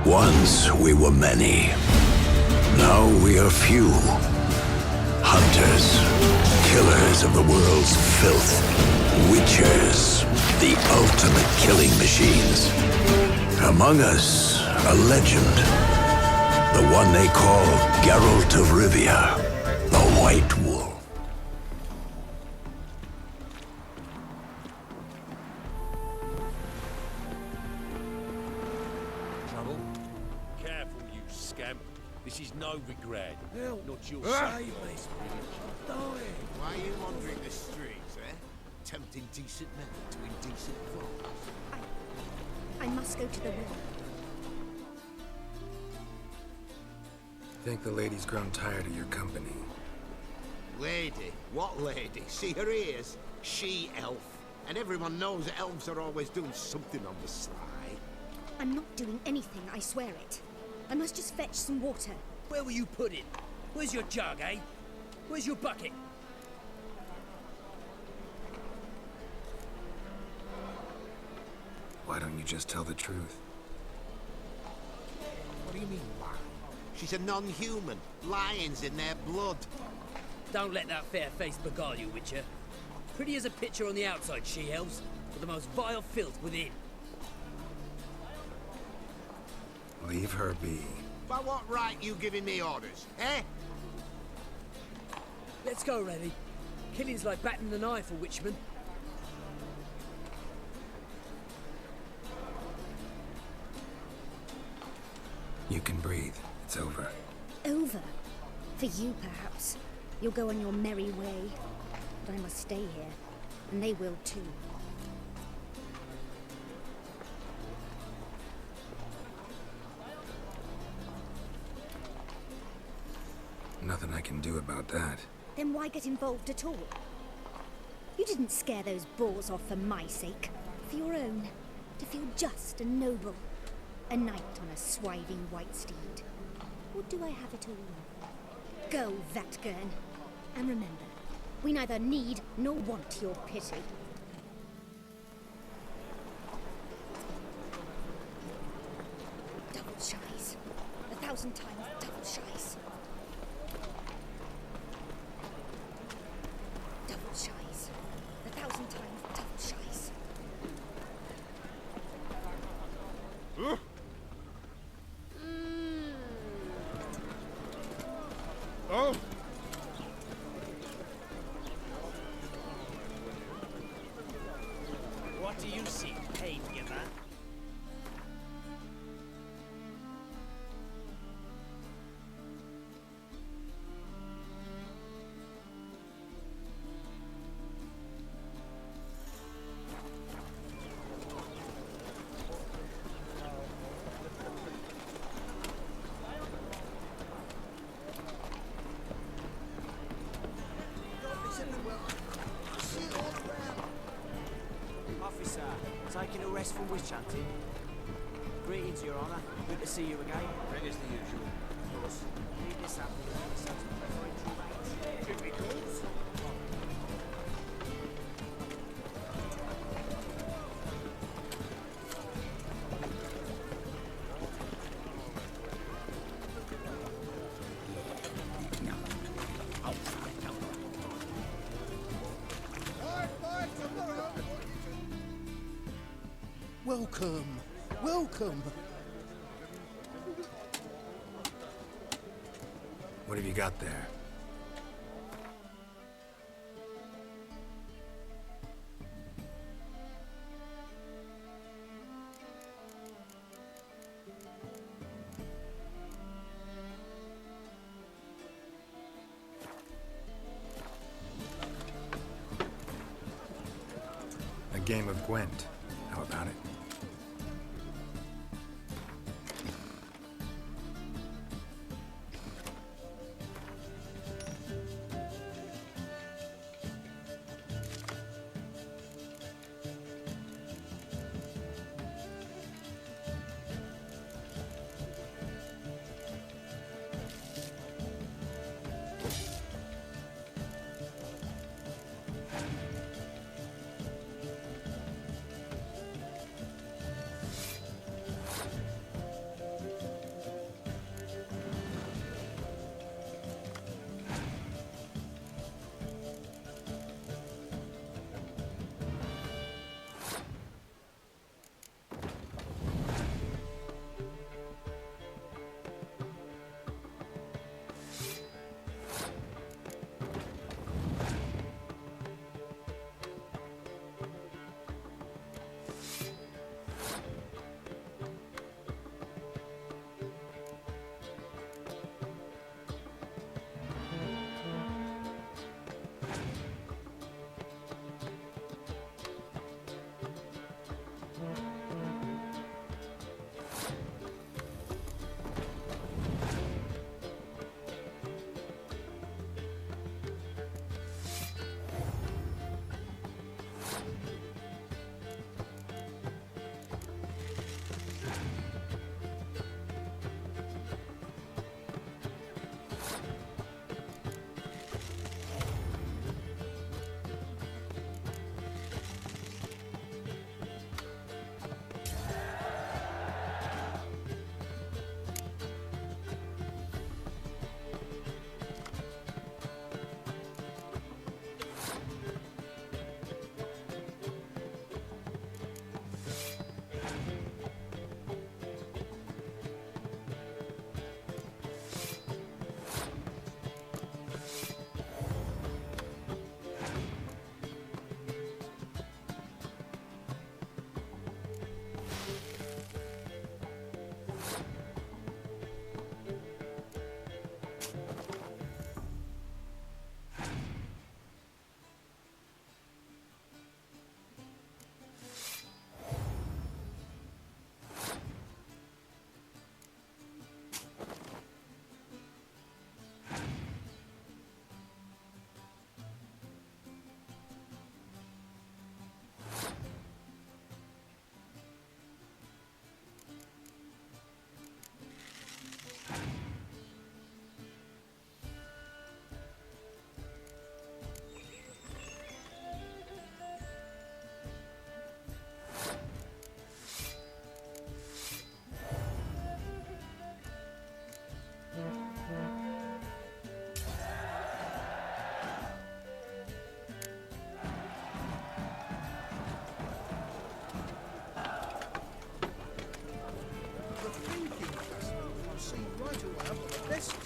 Once we were many. Now we are few. Hunters, killers of the world's filth. Witchers, the ultimate killing machines. Among us, a legend. The one they call Geralt of Rivia, the White Wolf. Trouble? Careful, you scamp. This is no regret. Help. Not your Save sacrifice. me, Spirit. I'm dying. Why are you wandering the streets, eh? Tempting decent men to indecent thoughts. I must go to the well. Think the lady's grown tired of your company. Lady? What lady? See her ears? She-elf. And everyone knows elves are always doing something on the sly. I'm not doing anything, I swear it. I must just fetch some water. Where will you put it? Where's your jug, eh? Where's your bucket? Why don't you just tell the truth? What do you mean, why? She's a non-human. Lions in their blood. Don't let that fair face beguile you, Witcher. Pretty as a picture on the outside, she-elves, but the most vile filth within. Leave her be. By what right you giving me orders, eh? Let's go, Reddy. Killing's like batting an eye for Witchman. You can breathe. It's over. Over. For you, perhaps. You'll go on your merry way. But I must stay here. And they will too. Nothing I can do about that. Then why get involved at all? You didn't scare those boars off for my sake. For your own. To feel just and noble. A knight on a swiving white steed. Or do I have it all? Go, Vatgern. And remember, we neither need nor want your pity. Double shies. 1,000 times double shies. Double shies. 1,000 times double shies. Oh! What do you see? Paid giver? Officer, taking a rest from witch hunting. Greetings, Your Honor. Good to see you again. That is the usual. Of course. Need this up. Should be calls. Welcome. Welcome. What have you got there? A game of Gwent. How about it?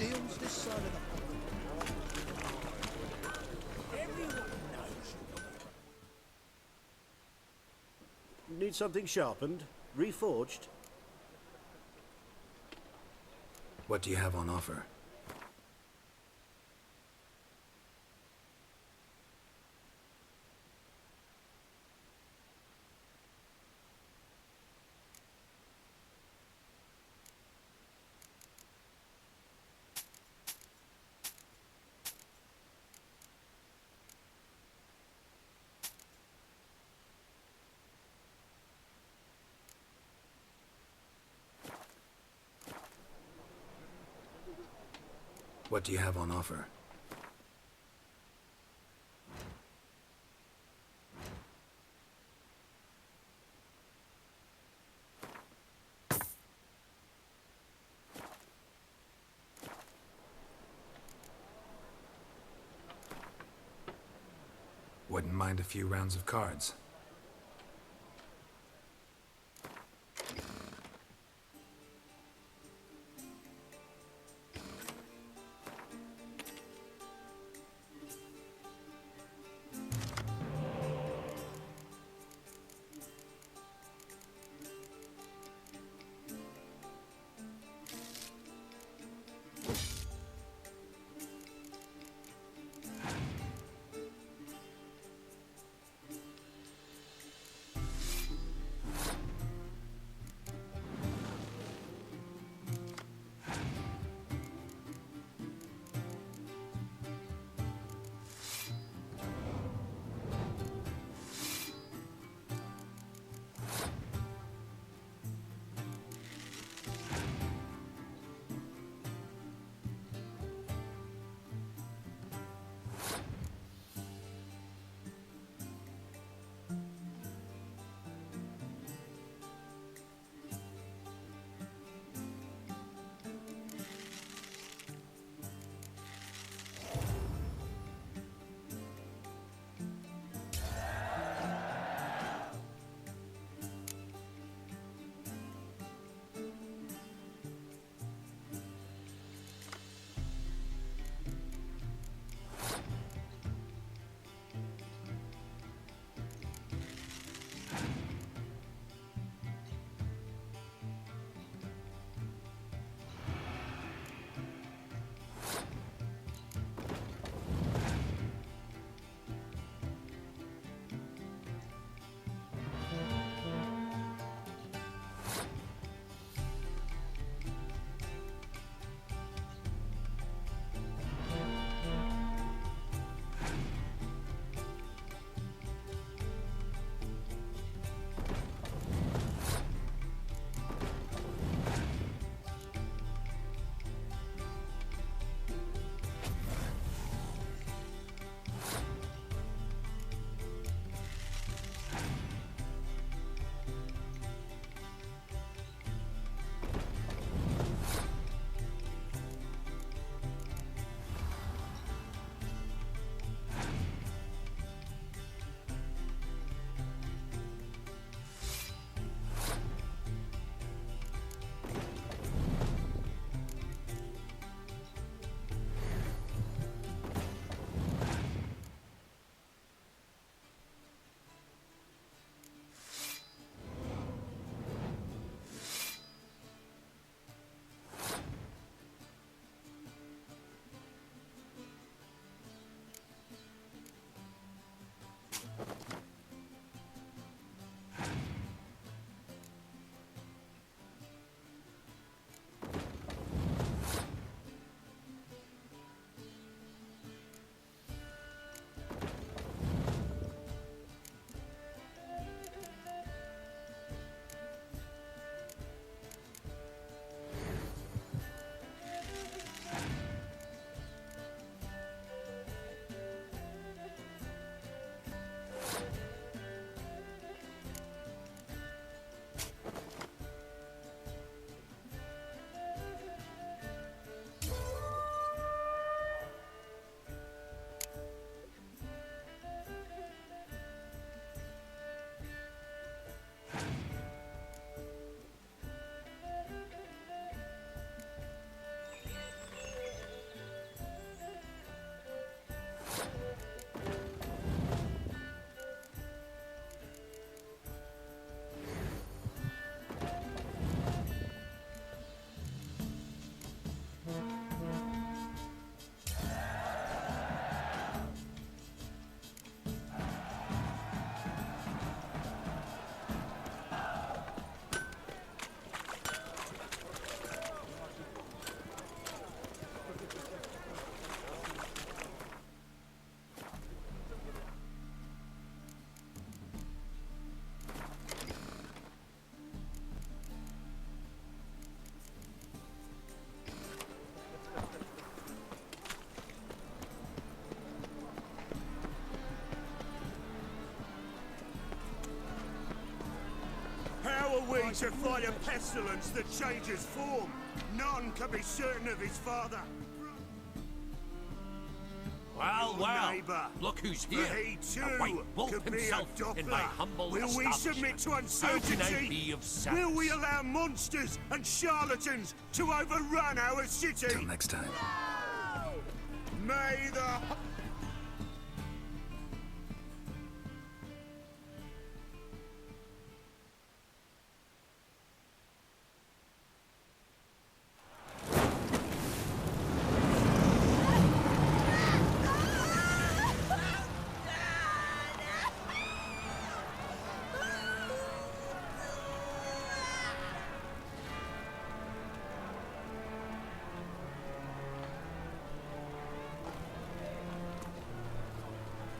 steals this side of the harbor. Need something sharpened? Reforged? What do you have on offer? What do you have on offer? Wouldn't mind a few rounds of cards. to fight a pestilence that changes form. None can be certain of his father. Well, Your well, neighbour, look who's for here. he The too White Wolf could be a himself in my Doppler. humble Will we submit to establishment. How can I uncertainty? be of service? Will we allow monsters and charlatans to overrun our city? Till next time. May the...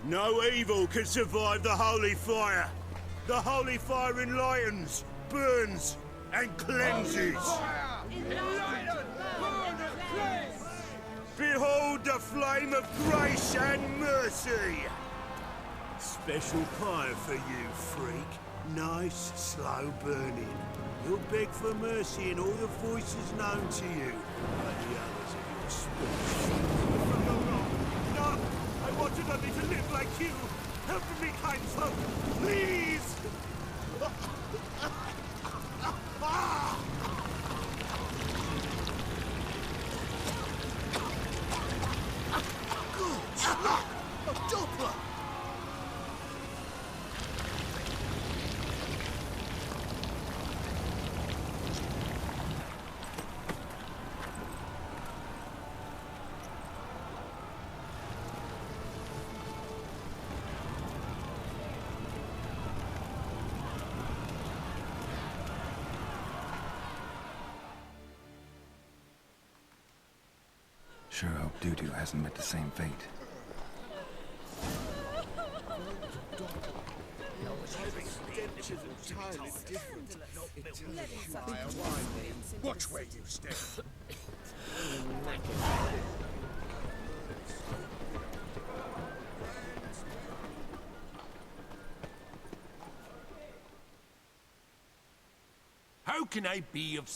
No evil can survive the holy fire. The holy fire enlightens, burns, and cleanses. Behold the flame of grace and mercy. Special pie for you, freak. Nice, slow burning. You'll beg for mercy in all the voices known to you, like the others of your species. No! I wanted only to live like you! Help me, kind folk! Please! A Doppler! Sure hope Doo-Doo hasn't met the same fate. Watch where you step. How can I be of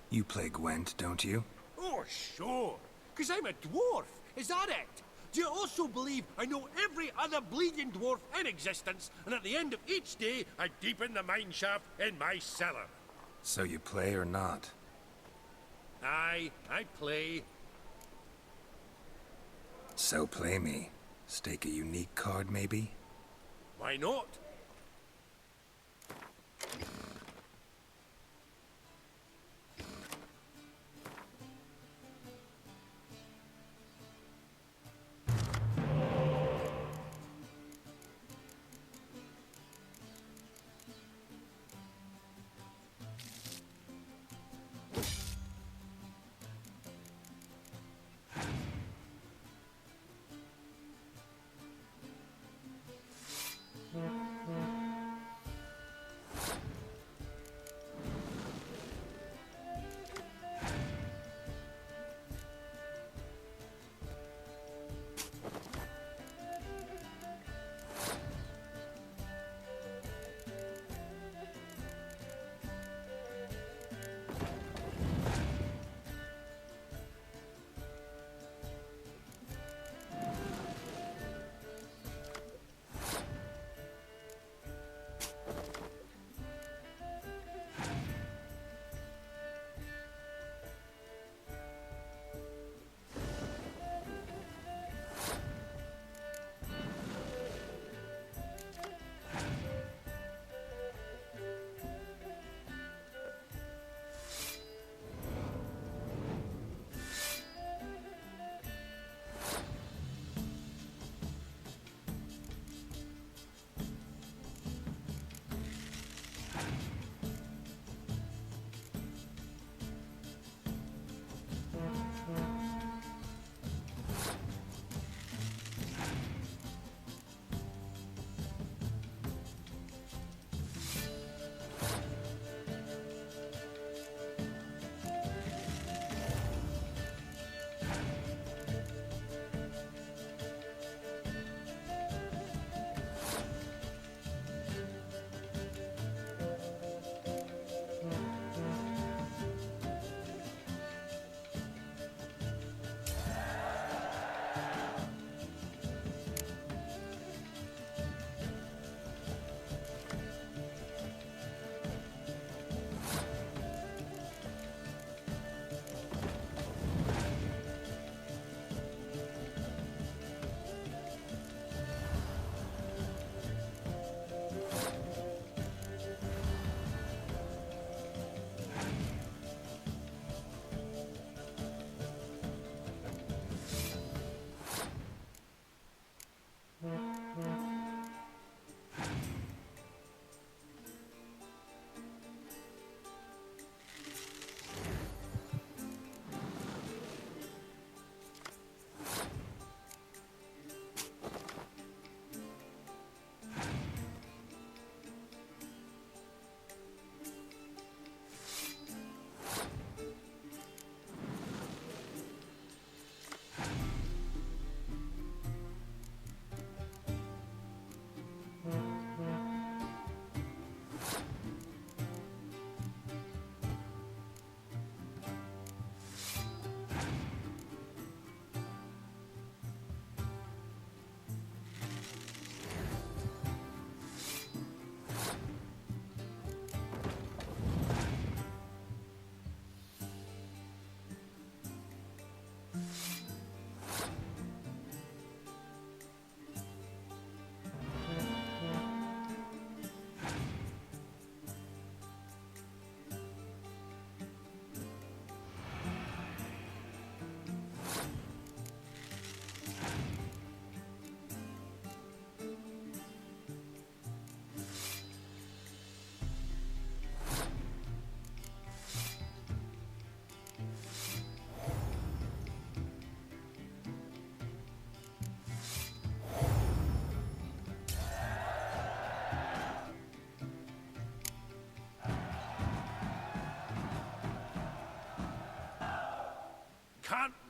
You play Gwent, don't you? Oh, sure. Because I'm a dwarf. Is that it? Do you also believe I know every other bleeding dwarf in existence, and at the end of each day, I deepen the mine shaft in my cellar? So you play or not? Aye, I play. So play me. Stake a unique card, maybe? Why not?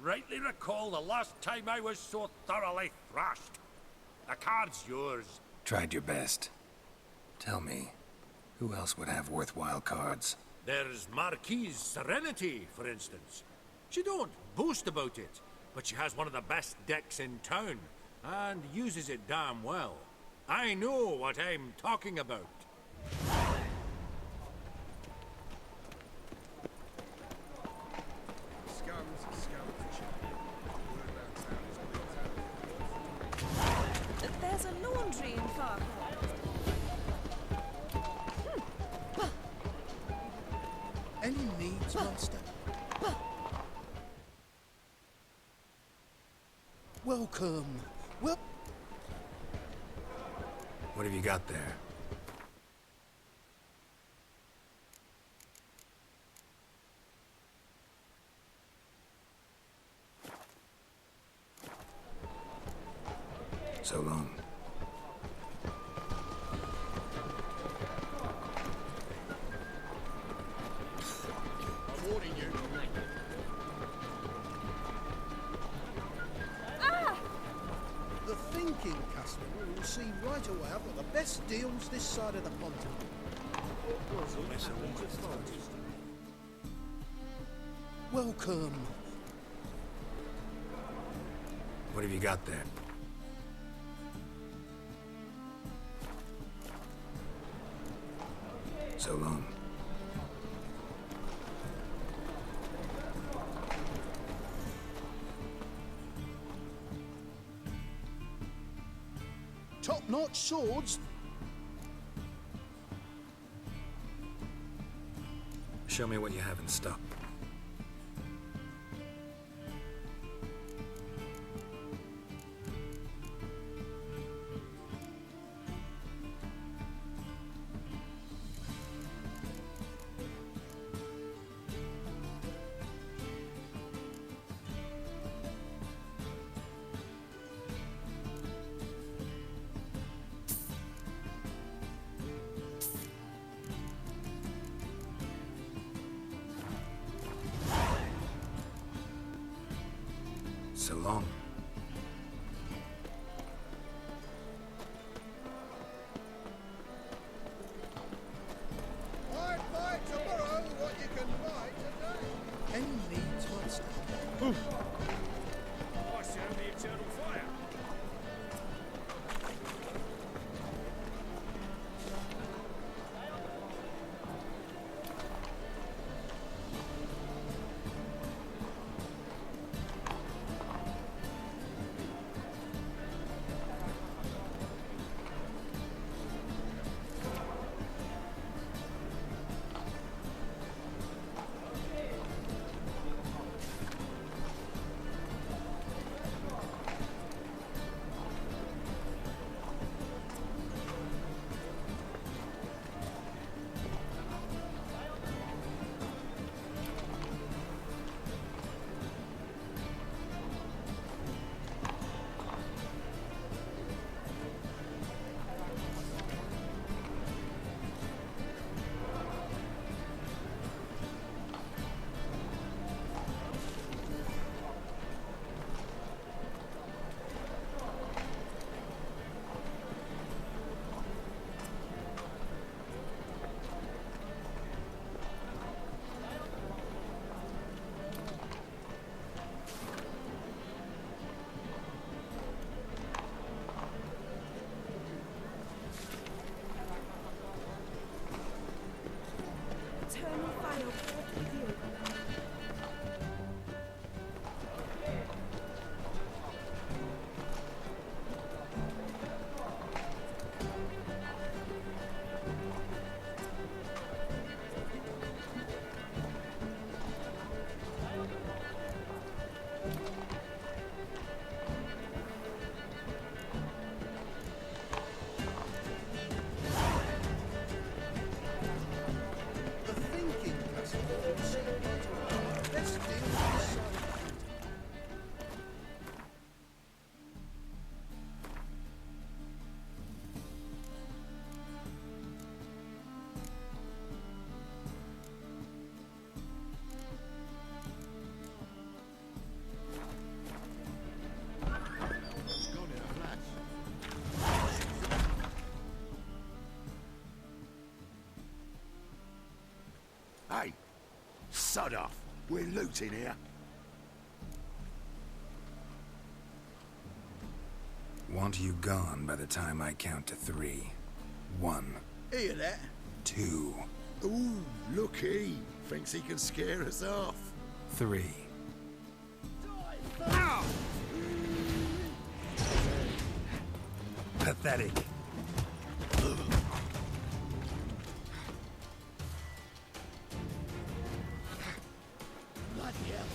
rightly recall the last time I was so thoroughly thrashed. The card's yours. Tried your best. Tell me, who else would have worthwhile cards? There's Marquise Serenity, for instance. She don't boast about it, but she has one of the best decks in town, and uses it damn well. I know what I'm talking about. There's a laundry in Farquhar. Any needs, Master? Welcome. Well, What have you got there? So long. I'm warning you. the thinking customer will see right away I've got the best deals this side of the pond. Welcome. What have you got there? So long. Top-notch swords. Show me what you have in stock. So long. I'd buy tomorrow what you can buy today. Any needs, Master? I serve the eternal fire. Hey, sod off. We're looting here. Want you gone by the time I count to 3. 1. Hear that? 2. Ooh, looky. Thinks he can scare us off. 3. Pathetic. Bloody hell.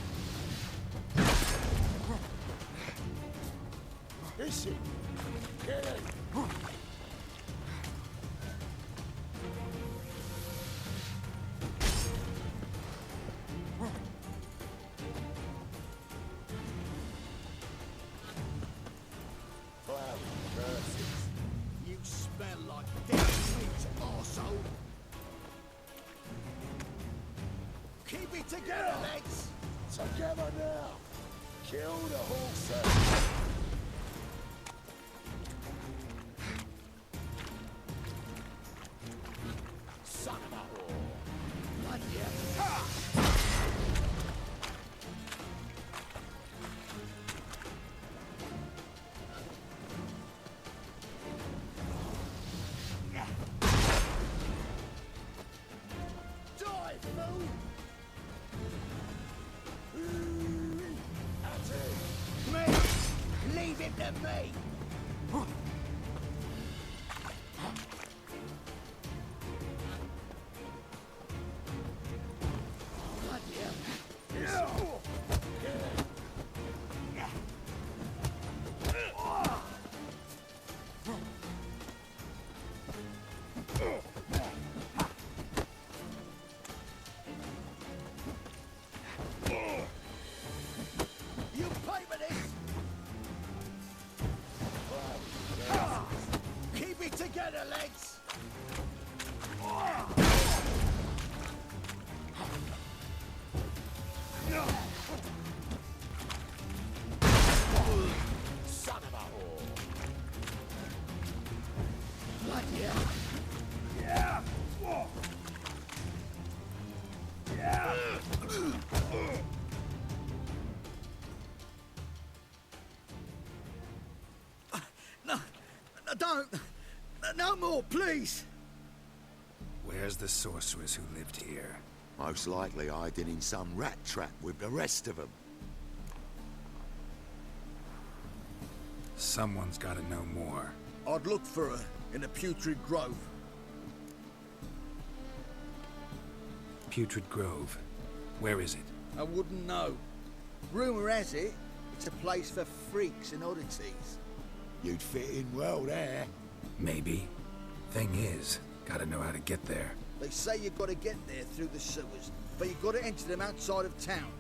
Is he? Get it. You smell like dead meat, arsehole. Keep it together, lads. Together now. Kill the horses. Son of a whore. Bloody hell. Die, fool! That's it. Me! Leave him to me! Bloody hell. You pay for this! Keep it together, lads! Son of a whore. Bloody hell. Yeah. Yeah. No, don't! No more, please! Where's the sorceress who lived here? Most likely hiding in some rat trap with the rest of them. Someone's gotta know more. I'd look for her in the Putrid Grove. Putrid Grove. Where is it? I wouldn't know. Rumour has it, it's a place for freaks and oddities. You'd fit in well there. Maybe. Thing is, gotta know how to get there. They say you've got to get there through the sewers, but you've got to enter them outside of town.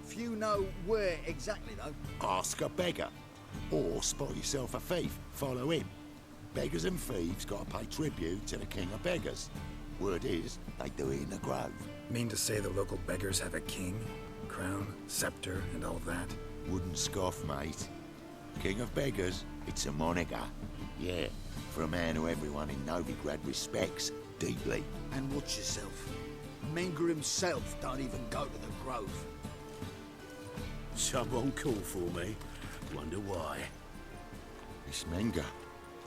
Few know where exactly, though. Ask a beggar. Or spot yourself a thief. Follow him. Beggars and thieves gotta pay tribute to the king of beggars. Word is, they do it in the grove. Mean to say the local beggars have a king, crown, scepter, and all that? Wouldn't scoff, mate. King of beggars, it's a moniker. Yeah, for a man who everyone in Novigrad respects deeply. And watch yourself. Menger himself don't even go to the grove. Someone call for me. Wonder why. It's Menger.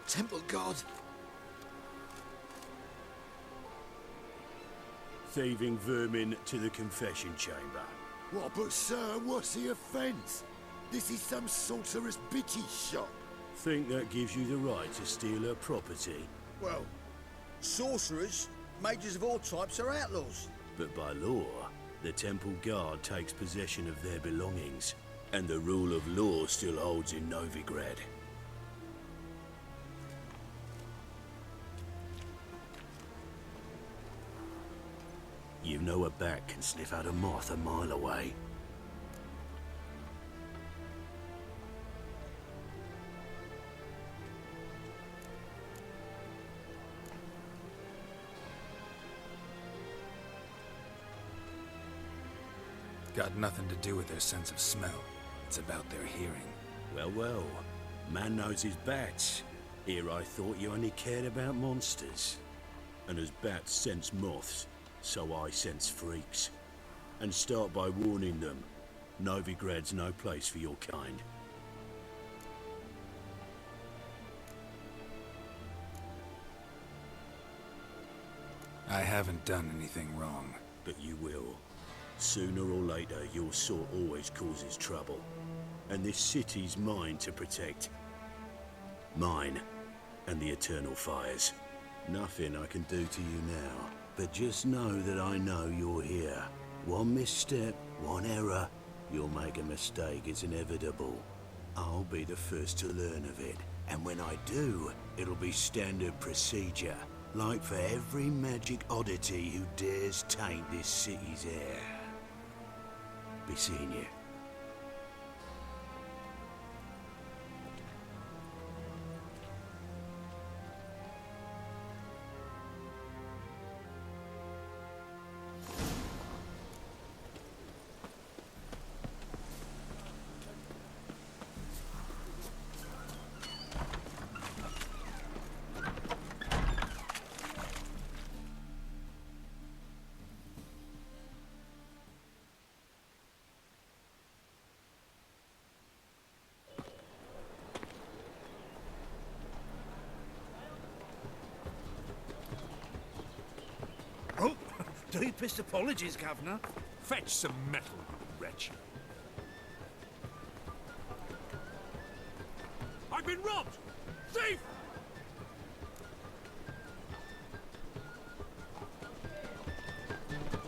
Temple God. Thieving vermin to the confession chamber. What, but sir, what's the offence? This is some sorcerer's bitchy shop. Think that gives you the right to steal her property? Well, sorcerers, mages of all types are outlaws. But by law, the temple guard takes possession of their belongings, and the rule of law still holds in Novigrad. You know a bat can sniff out a moth a mile away. Got nothing to do with their sense of smell. It's about their hearing. Well, well. Man knows his bats. Here I thought you only cared about monsters. And as bats sense moths, So I sense freaks. And start by warning them. Novigrad's no place for your kind. I haven't done anything wrong. But you will. Sooner or later, your sort always causes trouble. And this city's mine to protect. Mine. And the eternal fires. Nothing I can do to you now. But just know that I know you're here. One misstep, one error, you'll make a mistake, it's inevitable. I'll be the first to learn of it. And when I do, it'll be standard procedure. Like for every magic oddity who dares taint this city's air. Be seeing you. Oh, deepest apologies, Governor. Fetch some metal, you wretch. I've been robbed! Thief!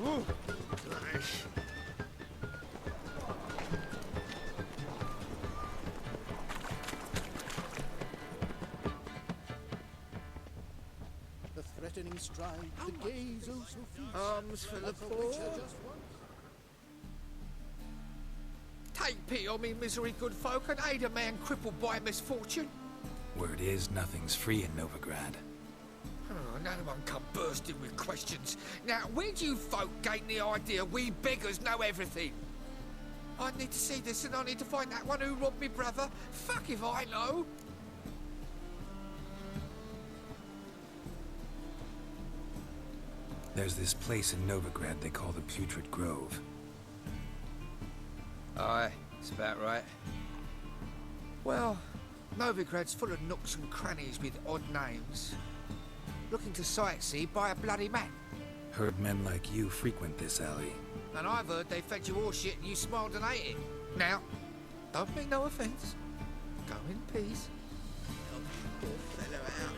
Ooh, nice. The threatening stride, the gaze oh so fierce. Arms for the poor. Take pity on me, misery, good folk, and aid a man crippled by misfortune. Word is, nothing's free in Novigrad. Oh, no one come bursting with questions. Now, where do you folk gain the idea we beggars know everything? I need to see this, and I need to find that one who robbed me brother. Fuck if I know. There's this place in Novigrad they call the Putrid Grove. Aye, it's about right. Well, Novigrad's full of nooks and crannies with odd names. Looking to sightsee by a bloody man. Heard men like you frequent this alley. And I've heard they fed you all shit and you smiled and ate it. Now, don't mean no offence. Go in peace. Help you poor fellow out.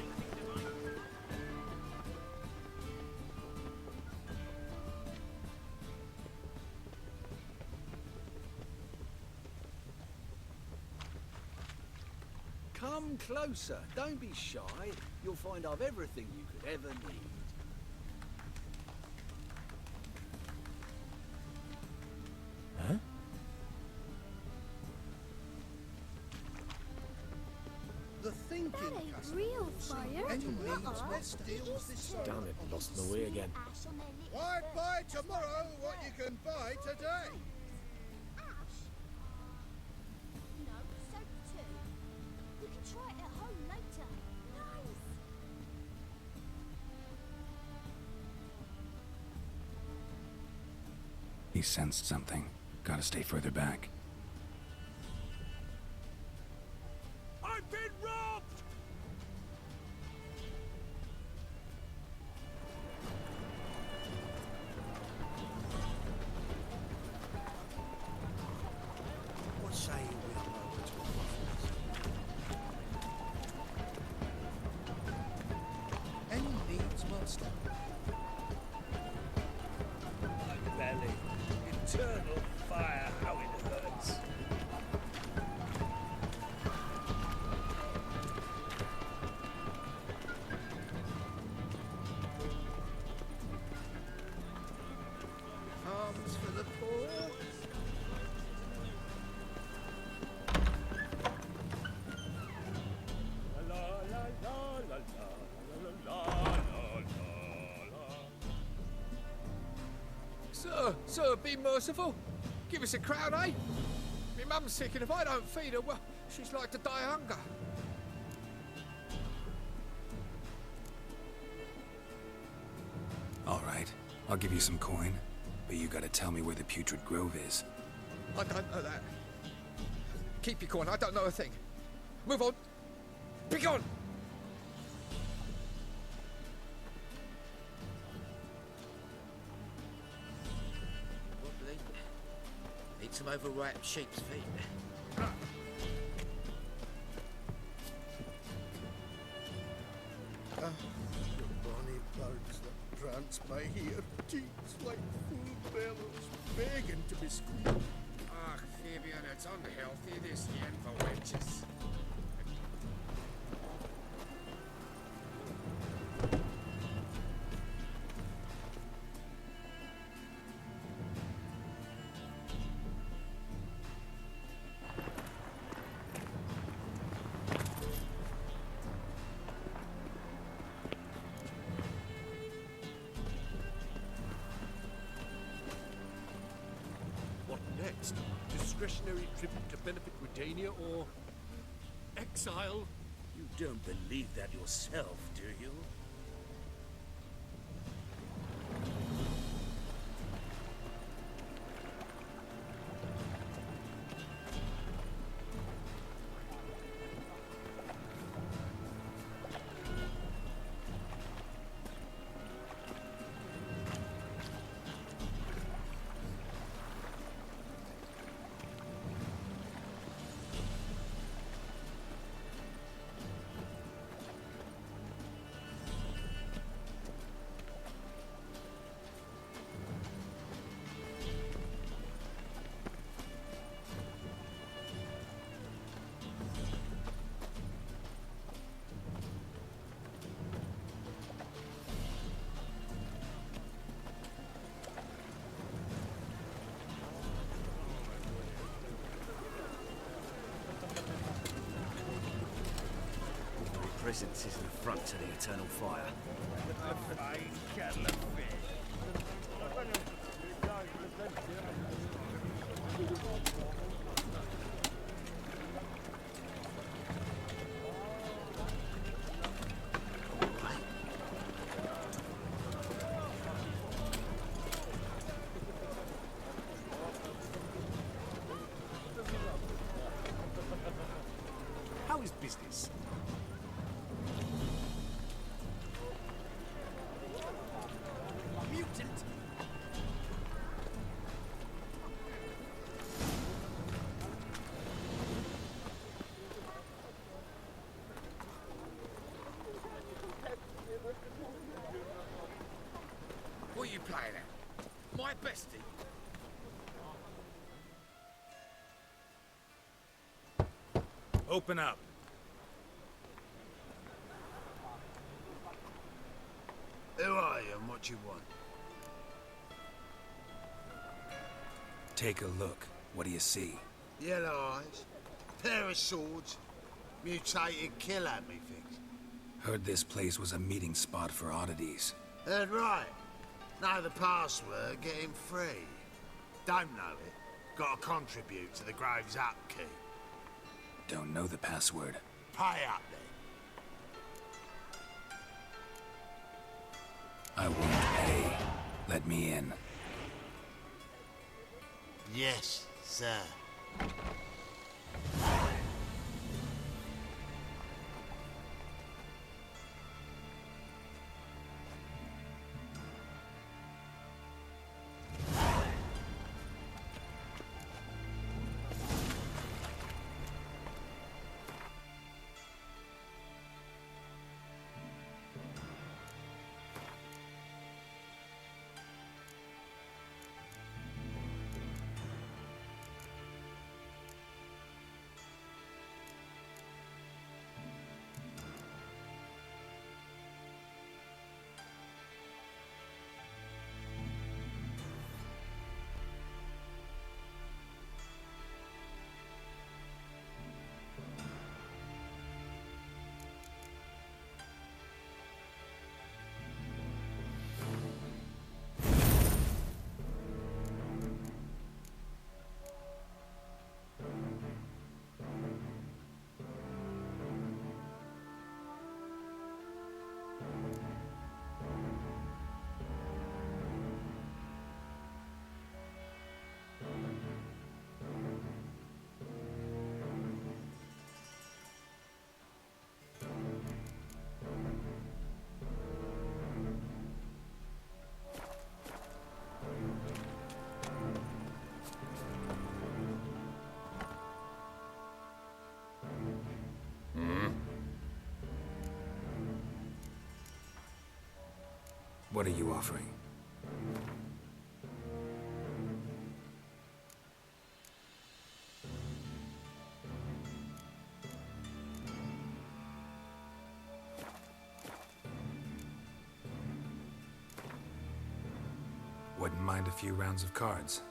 Come closer, don't be shy. You'll find I've everything you could ever need. Huh? The thinking That ain't custom. real fire. Any needs Uh-uh. must deals this Damn sort it, of lost my sea. way again. Why buy tomorrow what you can buy today? Ash? No, soap too. You can try it at home later. Nice. He sensed something. Gotta stay further back. I've been robbed! What say we are over to Any needs must My belly. Eternal fire, how it hurts. Arms for the poor. La la la la la la la la la. Sir, be merciful. Give us a crown, eh? My mum's sick, and if I don't feed her, well, she's like to die of hunger. All right. I'll give you some coin, but you gotta tell me where the Putrid Grove is. I don't know that. Keep your coin, I don't know a thing. Move on. Be gone! Wobbly. Need some overripe sheep's feet. Bonny birds that prance by here, cheeks like full bellows, begging to be squeezed. Ah, Fabian, it's unhealthy, this yen for wenches. What next? Discretionary tribute to benefit Redania or exile? You don't believe that yourself, do you? Presence is an affront to the eternal fire. A fine kettle of fish. How is business? Mutant! What are you playing at? My bestie? Open up. Who are you and what you want? Take a look. What do you see? Yellow eyes, pair of swords, mutated kill at me things. Heard this place was a meeting spot for oddities. Heard right. Know the password, get him free. Don't know it, gotta contribute to the Grove's upkeep. Don't know the password. Pay up then. I won't pay. Let me in. Yes, sir. What are you offering? Wouldn't mind a few rounds of cards.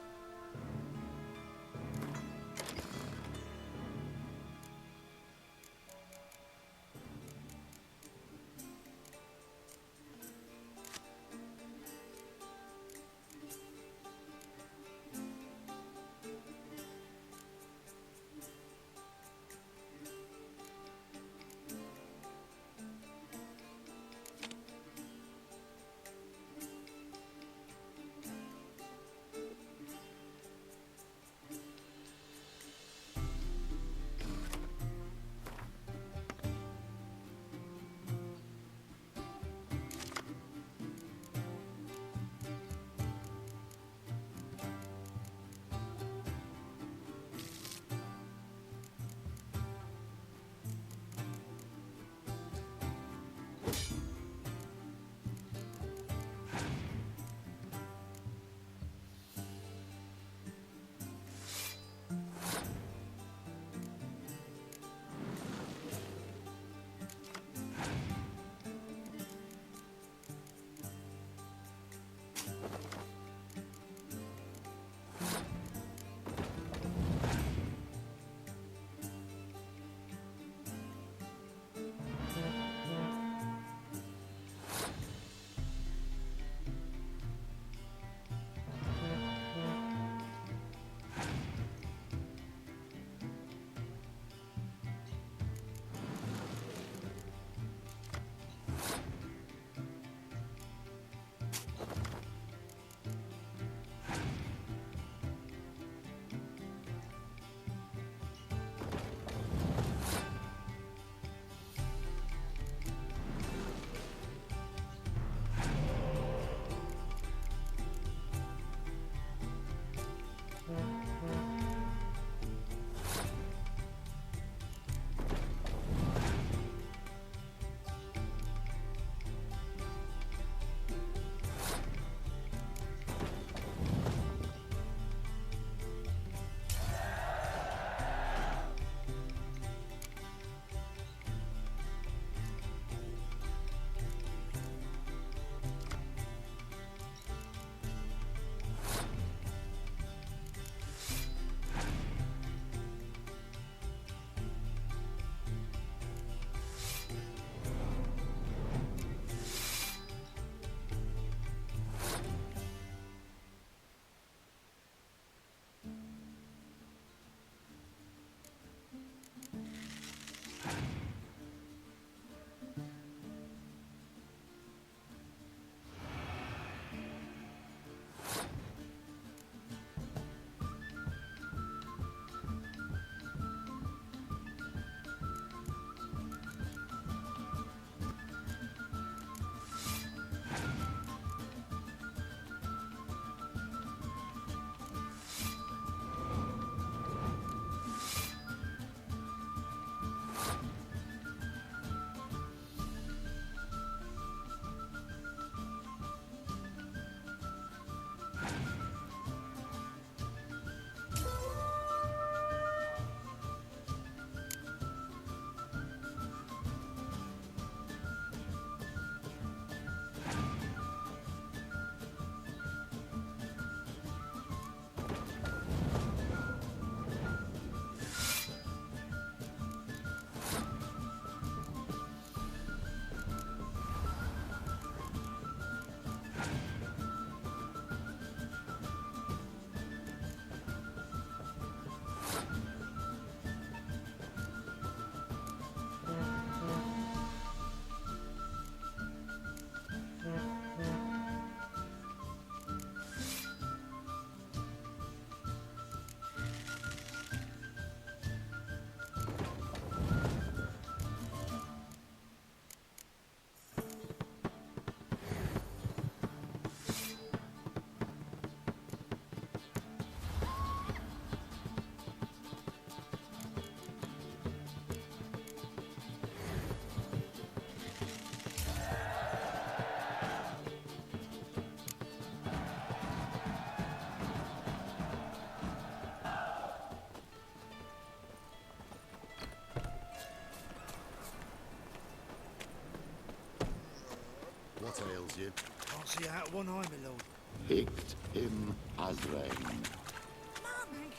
can't see out one eye, my lord. Picked him as rain.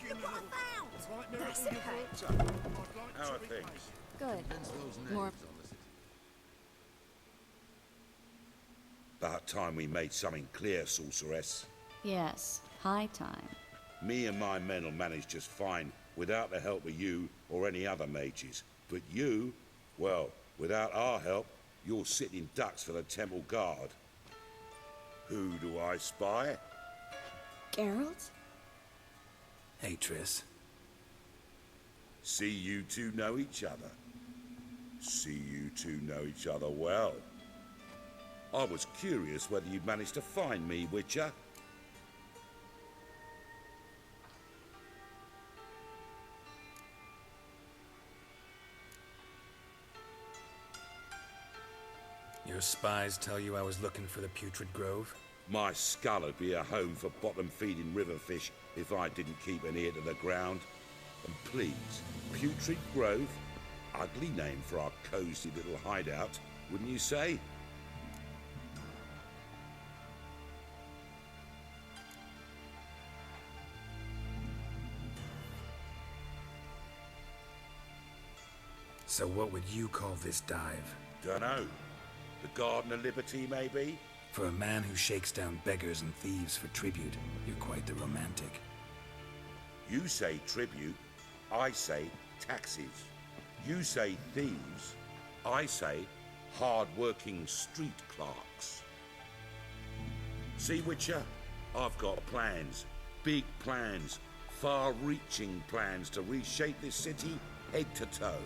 Look what I found! That's okay. How are things? Good. More. About time we made something clear, sorceress. Yes, high time. Me and my men will manage just fine without the help of you or any other mages. But you, well, without our help, you're sitting ducks for the temple guard. Who do I spy? Geralt? Hey, Triss. See you two know each other. See you two know each other well. I was curious whether you'd managed to find me, Witcher. Your spies tell you I was looking for the Putrid Grove? My skull would be a home for bottom-feeding river fish if I didn't keep an ear to the ground. And please, Putrid Grove? Ugly name for our cozy little hideout, wouldn't you say? So what would you call this dive? Dunno. The Garden of Liberty, maybe? For a man who shakes down beggars and thieves for tribute, you're quite the romantic. You say tribute, I say taxes. You say thieves, I say hard-working street clerks. See, Witcher? I've got plans. Big plans. Far-reaching plans to reshape this city head to toe.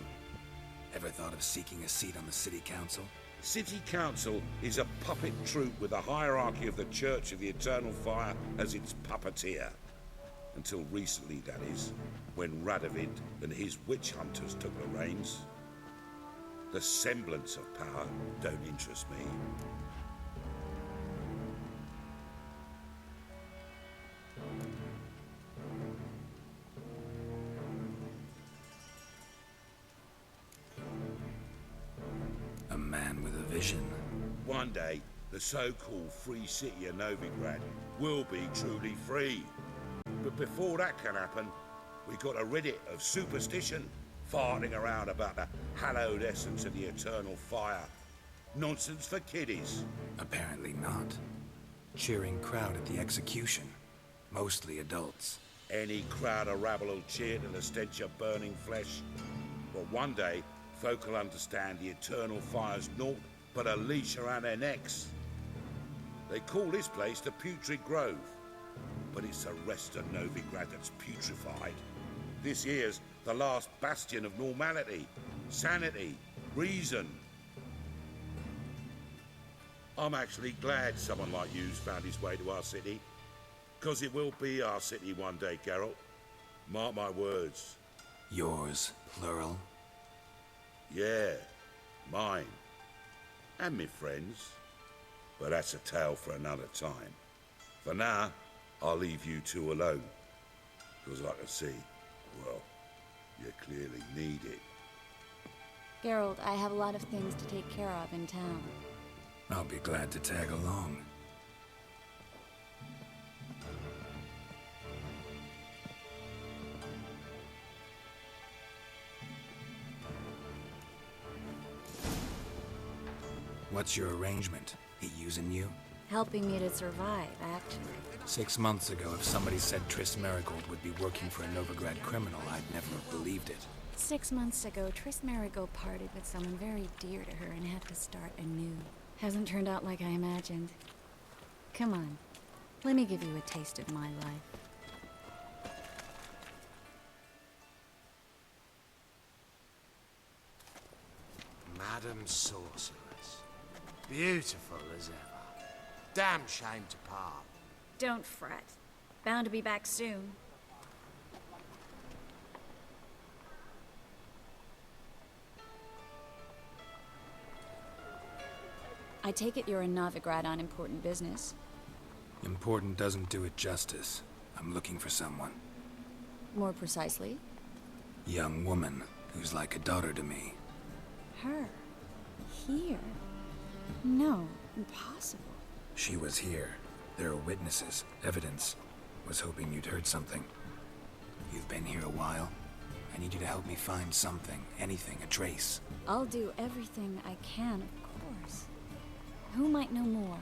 Ever thought of seeking a seat on the city council? City Council is a puppet troupe with the hierarchy of the Church of the Eternal Fire as its puppeteer. Until recently, that is, when Radovid and his witch hunters took the reins. The semblance of power don't interest me. A man with a vision. One day, the so-called free city of Novigrad will be truly free. But before that can happen, we got to rid it of superstition, farting around about the hallowed essence of the eternal fire. Nonsense for kiddies. Apparently not. Cheering crowd at the execution. Mostly adults. Any crowd of rabble will cheer to the stench of burning flesh. But one day, folk will understand the eternal fire's naught but a leash around their necks. They call this place the Putrid Grove, but it's the rest of Novigrad that's putrefied. This here's the last bastion of normality, sanity, reason. I'm actually glad someone like you's found his way to our city, because it will be our city one day, Geralt. Mark my words. Yours, plural? Yeah, mine. And me friends. But that's a tale for another time. For now, I'll leave you two alone. Because I can see, well, you clearly need it. Geralt, I have a lot of things to take care of in town. I'll be glad to tag along. What's your arrangement? He using you? Helping me to survive, actually. 6 months ago, if somebody said Triss Marigold would be working for a Novigrad criminal, I'd never have believed it. 6 months ago, Triss Marigold parted with someone very dear to her and had to start anew. Hasn't turned out like I imagined. Come on, let me give you a taste of my life. Madam Sorceress. Beautiful as ever. Damn shame to part. Don't fret. Bound to be back soon. I take it you're in Novigrad on important business. Important doesn't do it justice. I'm looking for someone. More precisely? Young woman who's like a daughter to me. Her? Here? No, impossible. She was here. There are witnesses, evidence. Was hoping you'd heard something. You've been here a while. I need you to help me find something, anything, a trace. I'll do everything I can, of course. Who might know more?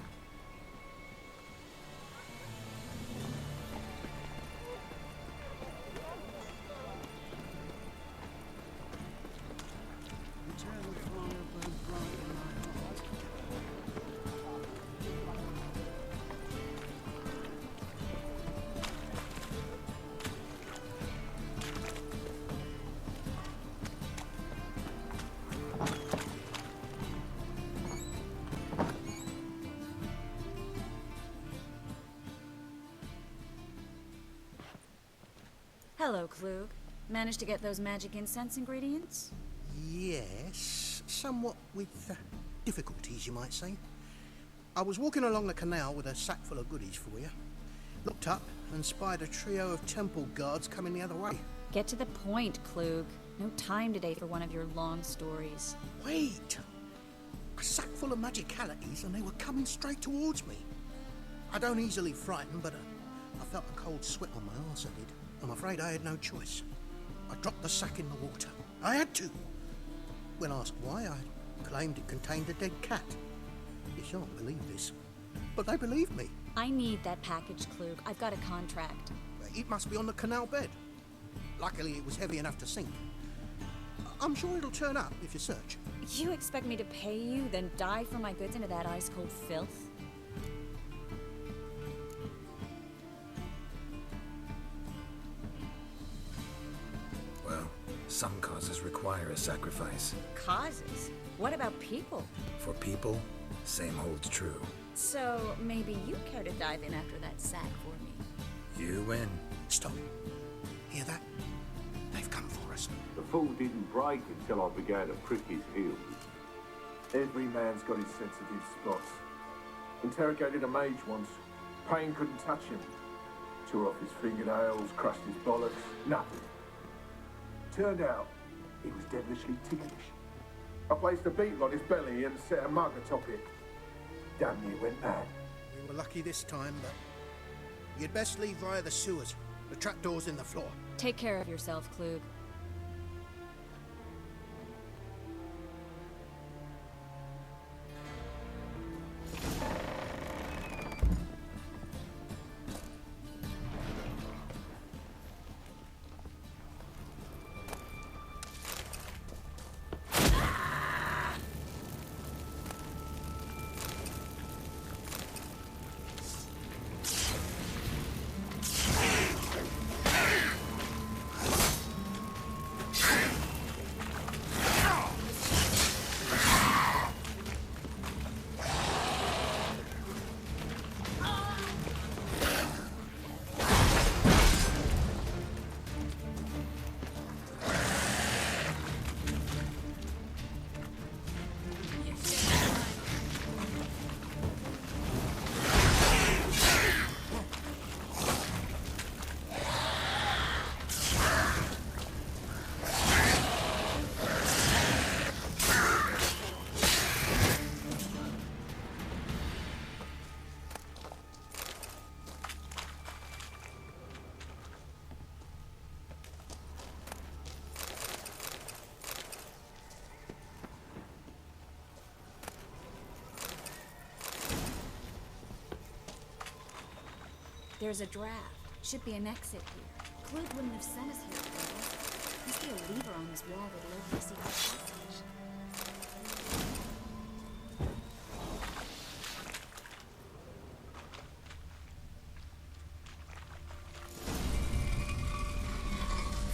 Hello, Klug. Managed to get those magic incense ingredients? Yes, somewhat with difficulties, you might say. I was walking along the canal with a sack full of goodies for you. Looked up and spied a trio of temple guards coming the other way. Get to the point, Klug. No time today for one of your long stories. Wait! A sack full of magicalities and they were coming straight towards me. I don't easily frighten, but I felt a cold sweat on my arse, I did. I'm afraid I had no choice. I dropped the sack in the water. I had to. When asked why, I claimed it contained a dead cat. You shan't believe this, but they believed me. I need that package, Klug. I've got a contract. It must be on the canal bed. Luckily, it was heavy enough to sink. I'm sure it'll turn up if you search. You expect me to pay you, then dive for my goods into that ice-cold filth? Some causes require a sacrifice. Causes? What about people? For people, same holds true. So, maybe you care to dive in after that sack for me? You win. Stop. Hear that? They've come for us. The fool didn't break until I began to prick his heels. Every man's got his sensitive spots. Interrogated a mage once. Pain couldn't touch him. Tore off his fingernails, crushed his bollocks, nothing. Turned out, he was devilishly ticklish. I placed a beetle on his belly and set a mug atop it. Damn near went mad. We were lucky this time, but you'd best leave via the sewers. The trapdoor's in the floor. Take care of yourself, Klug. There's a draft. Should be an exit here. Klug wouldn't have sent us here otherwise. Must be a lever on this wall that'll open the secret passage.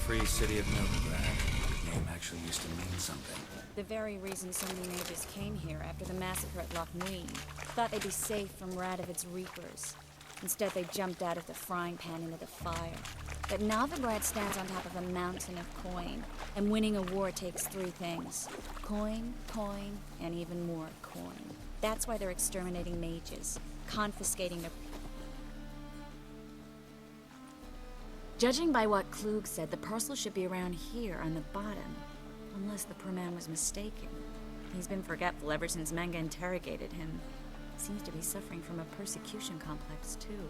Free City of Novigrad. Name actually used to mean something. The very reason so many mages came here after the massacre at Loch Muin. Thought they'd be safe from Radovid's reapers. Instead, they jumped out of the frying pan into the fire. But Novigrad stands on top of a mountain of coin, and winning a war takes three things. Coin, coin, and even more coin. That's why they're exterminating mages, confiscating their... Judging by what Klug said, the parcel should be around here on the bottom. Unless the poor man was mistaken. He's been forgetful ever since Manga interrogated him. Seems to be suffering from a persecution complex, too.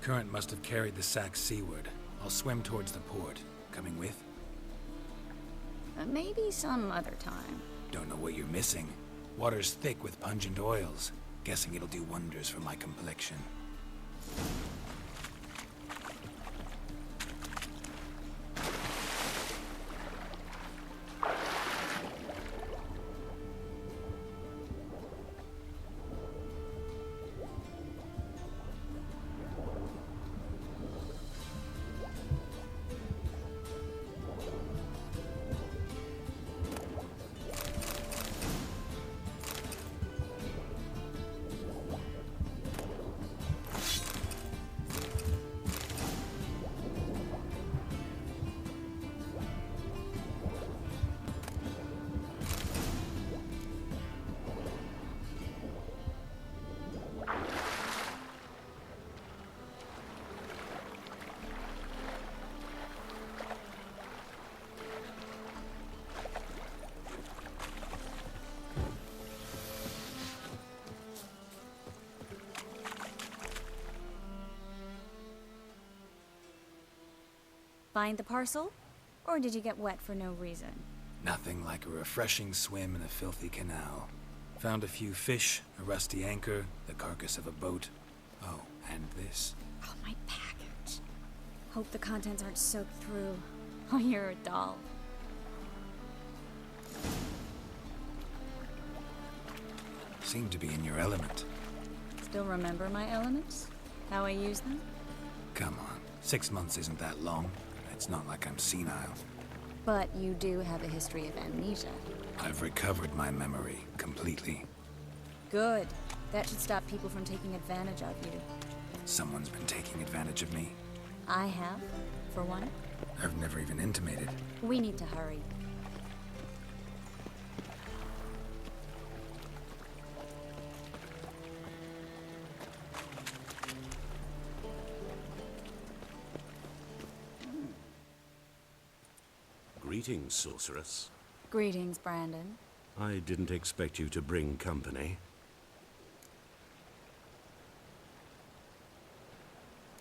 Current must have carried the sack seaward. I'll swim towards the port. Coming with? Maybe some other time. Don't know what you're missing. Water's thick with pungent oils. Guessing it'll do wonders for my complexion. Find the parcel? Or did you get wet for no reason? Nothing like a refreshing swim in a filthy canal. Found a few fish, a rusty anchor, the carcass of a boat. Oh, and this. Oh, my package. Hope the contents aren't soaked through. Oh, you're a doll. Seem to be in your element. Still remember my elements? How I use them? Come on, 6 months isn't that long. It's not like I'm senile. But you do have a history of amnesia. I've recovered my memory completely. Good. That should stop people from taking advantage of you. Someone's been taking advantage of me. I have, for one. I've never even intimated. We need to hurry. Greetings, sorceress. Greetings, Brandon. I didn't expect you to bring company.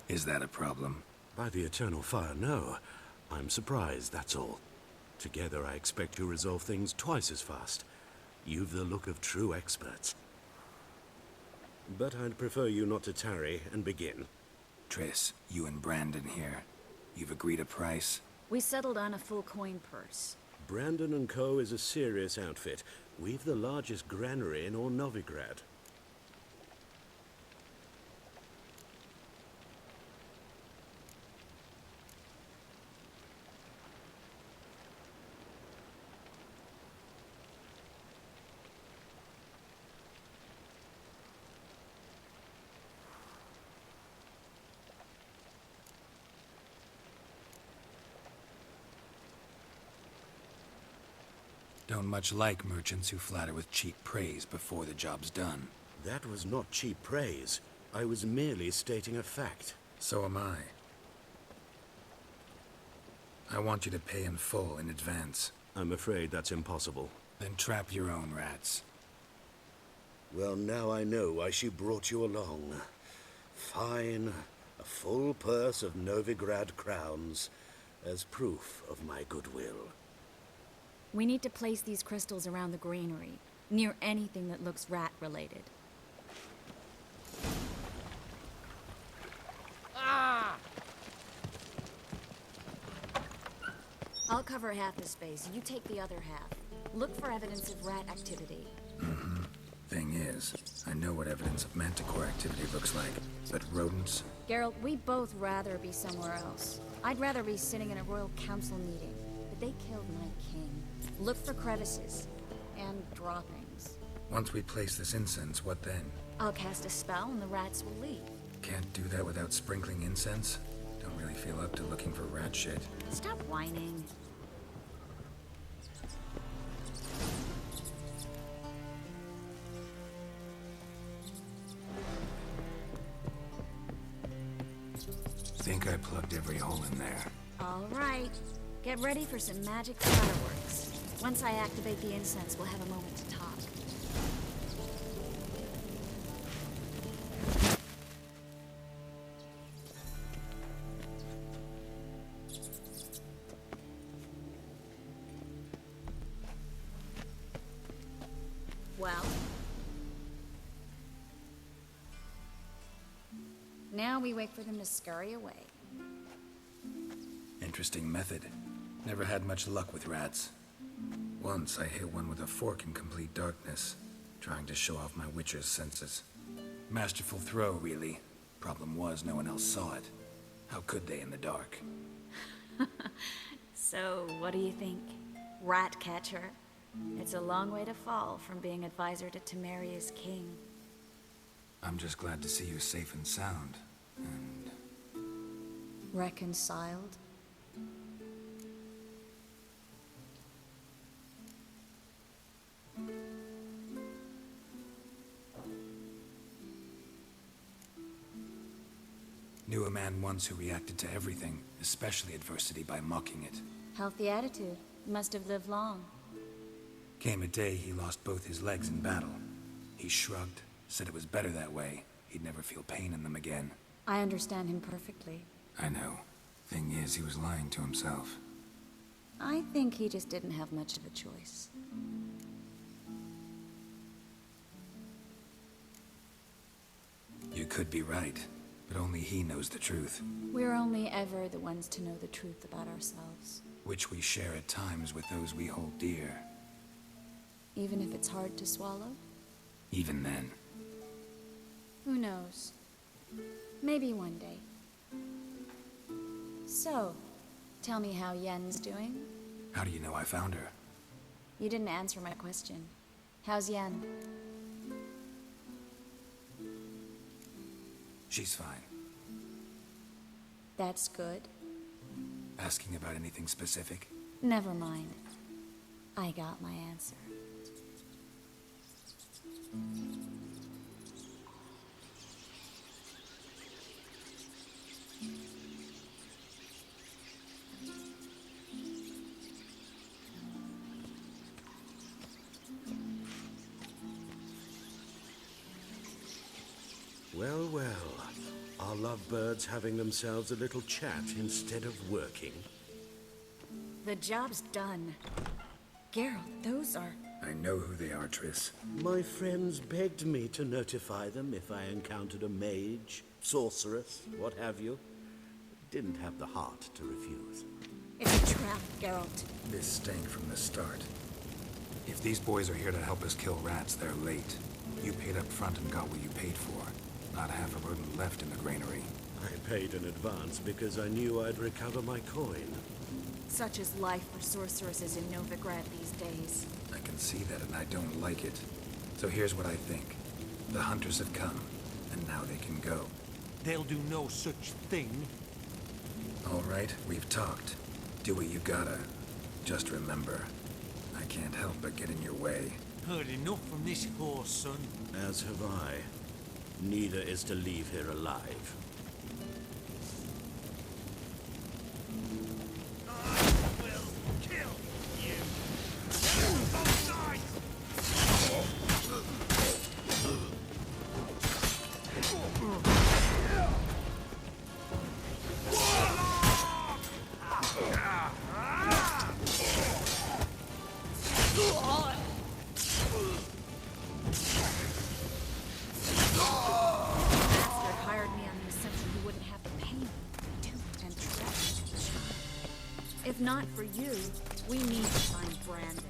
Is that a problem? By the eternal fire, no. I'm surprised, that's all. Together, I expect you resolve things twice as fast. You've the look of true experts. But I'd prefer you not to tarry and begin. Triss, you and Brandon here. You've agreed a price? We settled on a full coin purse. Brandon & Co. is a serious outfit. We've the largest granary in all Novigrad. Don't much like merchants who flatter with cheap praise before the job's done. That was not cheap praise. I was merely stating a fact. So am I. I want you to pay in full in advance. I'm afraid that's impossible. Then trap your own rats. Well, now I know why she brought you along. Fine. A full purse of Novigrad crowns as proof of my goodwill. We need to place these crystals around the granary, near anything that looks rat-related. Ah! I'll cover half the space, you take the other half. Look for evidence of rat activity. Mm-hmm. Thing is, I know what evidence of manticore activity looks like, but rodents? Geralt, we'd both rather be somewhere else. I'd rather be sitting in a royal council meeting, but they killed my king. Look for crevices and droppings. Once we place this incense, what then? I'll cast a spell and the rats will leave. Can't do that without sprinkling incense? Don't really feel up to looking for rat shit. Stop whining. Think I plugged every hole in there. All right. Get ready for some magic fireworks. Once I activate the incense, we'll have a moment to talk. Now we wait for them to scurry away. Interesting method. Never had much luck with rats. Once I hit one with a fork in complete darkness, trying to show off my witcher's senses. Masterful throw, really. Problem was, no one else saw it. How could they in the dark? So, what do you think? Rat catcher? It's a long way to fall from being advisor to Temeria's king. I'm just glad to see you safe and sound, and... Reconciled? Knew a man once who reacted to everything, especially adversity, by mocking it. Healthy attitude. Must have lived long. Came a day he lost both his legs in battle. He shrugged, said it was better that way. He'd never feel pain in them again. I understand him perfectly. I know. Thing is, he was lying to himself. I think he just didn't have much of a choice. You could be right, but only he knows the truth. We're only ever the ones to know the truth about ourselves. Which we share at times with those we hold dear. Even if it's hard to swallow? Even then. Who knows? Maybe one day. So, tell me how Yen's doing? How do you know I found her? You didn't answer my question. How's Yen? She's fine. That's good. Asking about anything specific? Never mind. I got my answer. Well, well. Are lovebirds having themselves a little chat instead of working? The job's done. Geralt, those are... I know who they are, Triss. My friends begged me to notify them if I encountered a mage, sorceress, what have you. Didn't have the heart to refuse. It's a trap, Geralt. This stank from the start. If these boys are here to help us kill rats, they're late. You paid up front and got what you paid for. Not half a rodent left in the granary. I paid in advance because I knew I'd recover my coin. Such is life for sorceresses in Novigrad these days. I can see that and I don't like it. So here's what I think. The hunters have come, and now they can go. They'll do no such thing. All right, we've talked. Do what you gotta. Just remember, I can't help but get in your way. Heard enough from this horse, son. As have I. Neither is to leave here alive. If not for you, we need to find Brandon.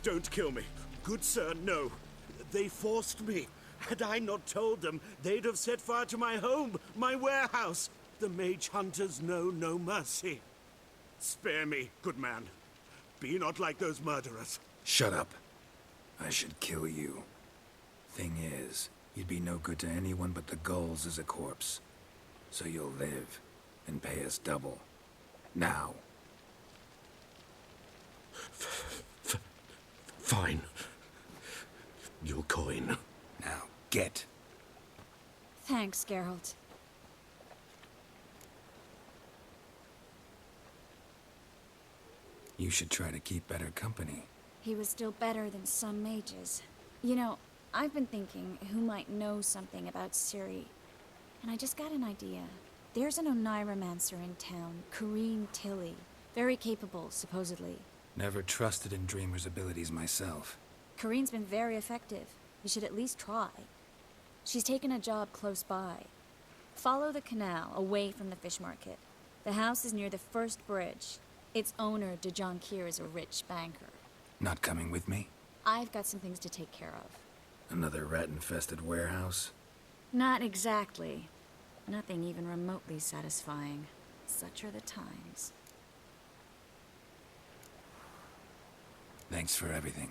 Don't kill me. Good sir, no. They forced me. Had I not told them, they'd have set fire to my home, my warehouse. The mage hunters know no mercy. Spare me, good man. Be not like those murderers. Shut up. I should kill you. Thing is, you'd be no good to anyone but the gulls as a corpse. So you'll live, and pay us double. Now. Fine. Your coin. Now, get. Thanks, Geralt. You should try to keep better company. He was still better than some mages. You know, I've been thinking who might know something about Ciri, and I just got an idea. There's an Oneiromancer in town, Kareen Tilly. Very capable, supposedly. Never trusted in Dreamer's abilities myself. Kareen's been very effective. You should at least try. She's taken a job close by. Follow the canal, away from the fish market. The house is near the first bridge. Its owner, Dejon Kier, is a rich banker. Not coming with me? I've got some things to take care of. Another rat-infested warehouse? Not exactly. Nothing even remotely satisfying. Such are the times. Thanks for everything.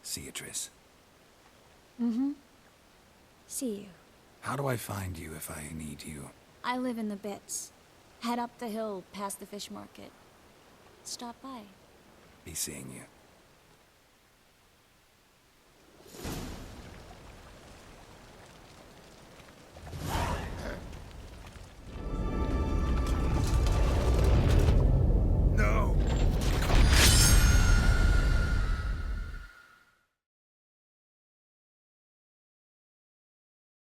See you, Triss. Mm-hmm. See you. How do I find you if I need you? I live in the Bits. Head up the hill past the fish market. Stop by. Be seeing you.